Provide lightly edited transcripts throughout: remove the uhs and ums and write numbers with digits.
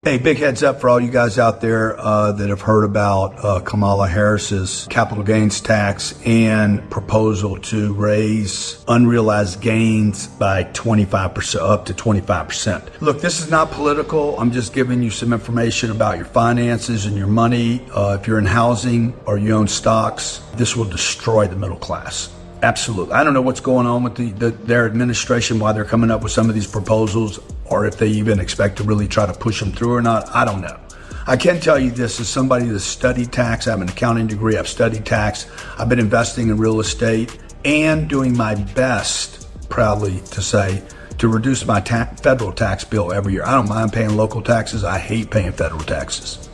Hey, big heads up for all you guys out there that have heard about Kamala Harris's capital gains tax and proposal to raise unrealized gains by 25%, up to 25%. Look, this is not political. I'm just giving you some information about your finances and your money. If you're in housing or you own stocks, this will destroy the middle class. Absolutely. I don't know what's going on with their administration, why they're coming up with some of these proposals, or if they even expect to really try to push them through or not. I don't know. I can tell you this as somebody that's studied tax. I have an accounting degree. I've studied tax. I've been investing in real estate and doing my best, proudly to say, to reduce my federal tax bill every year. I don't mind paying local taxes. I hate paying federal taxes.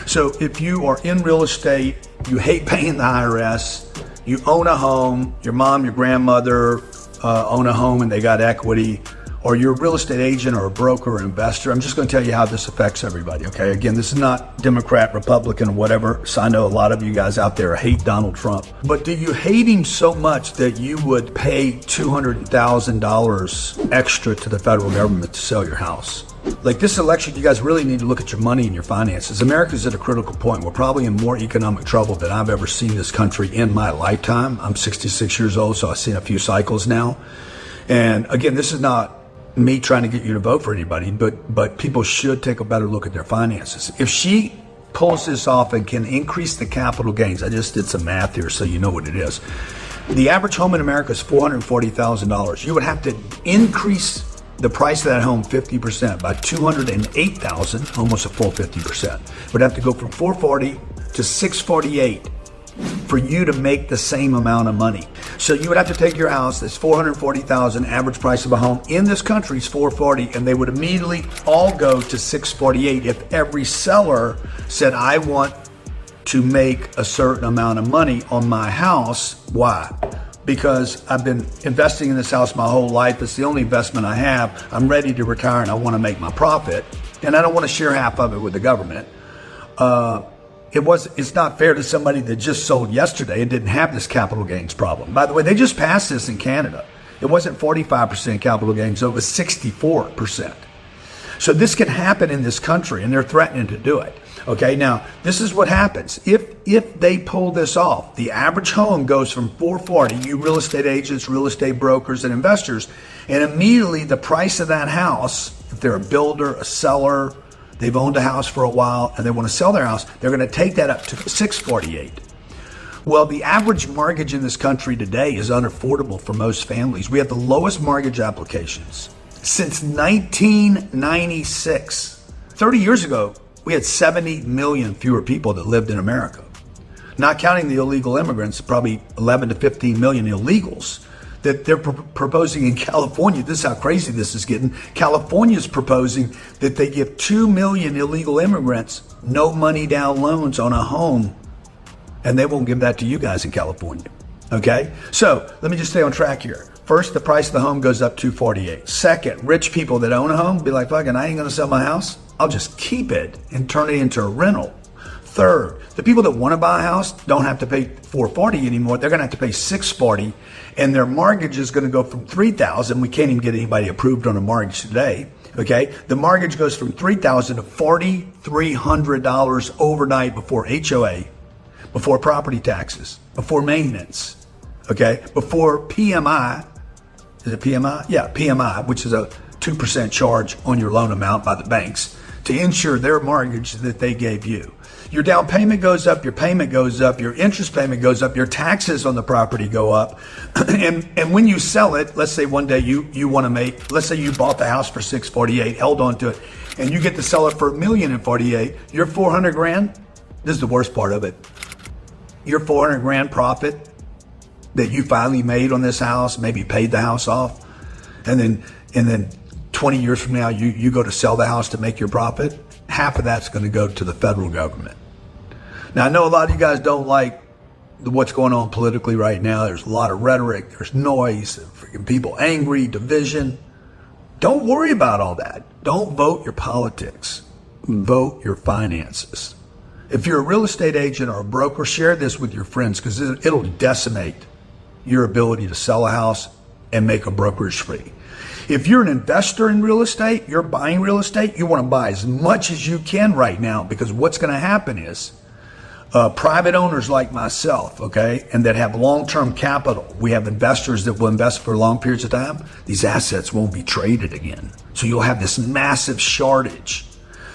So if you are in real estate, you hate paying the IRS, you own a home, your mom, your grandmother own a home and they got equity, or you're a real estate agent or a broker or investor, I'm just going to tell you how this affects everybody, okay? Again, this is not Democrat, Republican, or whatever. So I know a lot of you guys out there hate Donald Trump. But do you hate him so much that you would pay $200,000 extra to the federal government to sell your house? Like this election, you guys really need to look at your money and your finances. America's at a critical point. We're probably in more economic trouble than I've ever seen this country in my lifetime. I'm 66 years old, so I've seen a few cycles now. And again, this is not me trying to get you to vote for anybody, but people should take a better look at their finances. If she pulls this off and can increase the capital gains, I just did some math here so you know what it is. The average home in America is $440,000. You would have to increase the price of that home 50% by $208,000, almost a full 50%. Would have to go from 440 to 648 for you to make the same amount of money. So you would have to take your house that's $440,000, average price of a home in this country is $440,000, and they would immediately all go to $648,000 if every seller said, I want to make a certain amount of money on my house. Why? Because I've been investing in this house my whole life. It's the only investment I have. I'm ready to retire and I want to make my profit. And I don't want to share half of it with the government. It's not fair to somebody that just sold yesterday and didn't have this capital gains problem. By the way, they just passed this in Canada. It wasn't 45% capital gains, so it was 64%. So this can happen in this country and they're threatening to do it. Okay, now this is what happens. If they pull this off, the average home goes from 440, you real estate agents, real estate brokers, and investors, and immediately the price of that house, if they're a builder, a seller, they've owned a house for a while and they want to sell their house, they're going to take that up to 648. Well, the average mortgage in this country today is unaffordable for most families. We have the lowest mortgage applications since 1996. 30 years ago, we had 70 million fewer people that lived in America. Not counting the illegal immigrants, probably 11 to 15 million illegals that they're proposing in California. This is how crazy this is getting. California is proposing that they give 2 million illegal immigrants no money down loans on a home, and they won't give that to you guys in California. Okay? So let me just stay on track here. First, the price of the home goes up $248. Second, rich people that own a home be like, fucking, I ain't gonna sell my house. I'll just keep it and turn it into a rental. Third, the people that want to buy a house don't have to pay $440 anymore. They're going to have to pay $640, and their mortgage is going to go from $3,000. We can't even get anybody approved on a mortgage today. Okay, the mortgage goes from $3,000 to $4,300 overnight before HOA, before property taxes, before maintenance. Okay, before PMI. Is it PMI? Yeah, PMI, which is a 2% charge on your loan amount by the banks to insure their mortgage that they gave you. Your down payment goes up, your payment goes up, your interest payment goes up, your taxes on the property go up. And when you sell it, let's say one day you want to make, let's say you bought the house for $648, held on to it, and you get to sell it for $1,048,000, your $400,000, this is the worst part of it. Your $400,000 profit that you finally made on this house, maybe paid the house off, and then 20 years from now, you go to sell the house to make your profit, half of that's going to go to the federal government. Now, I know a lot of you guys don't like what's going on politically right now. There's a lot of rhetoric, there's noise, freaking people angry, division. Don't worry about all that. Don't vote your politics. Vote your finances. If you're a real estate agent or a broker, share this with your friends because it'll decimate your ability to sell a house and make a brokerage fee. If you're an investor in real estate, you're buying real estate, you want to buy as much as you can right now, because what's going to happen is private owners like myself, okay, and that have long-term capital, we have investors that will invest for long periods of time, these assets won't be traded again. So you'll have this massive shortage.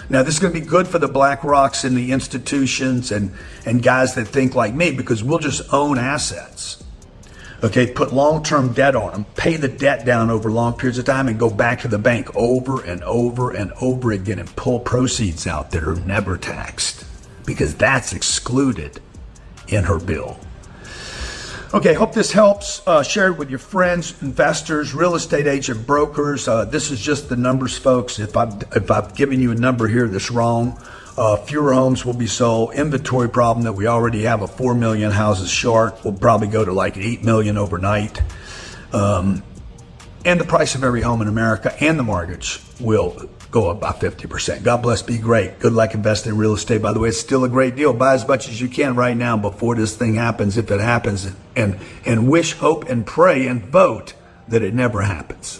Now, this is going to be good for the BlackRocks and the institutions and guys that think like me, because we'll just own assets. Okay, put long-term debt on them, pay the debt down over long periods of time, and go back to the bank over and over and over again and pull proceeds out that are never taxed, because that's excluded in her bill. Okay, hope this helps. Share it with your friends, investors, real estate agent, brokers. This is just the numbers, folks. If I've given you a number here that's wrong, fewer homes will be sold. Inventory problem that we already have a 4 million houses short will probably go to like 8 million overnight. And the price of every home in America and the mortgage will go up by 50%. God bless, be great. Good luck investing in real estate. By the way, it's still a great deal. Buy as much as you can right now before this thing happens, if it happens, and wish, hope, and pray and vote that it never happens.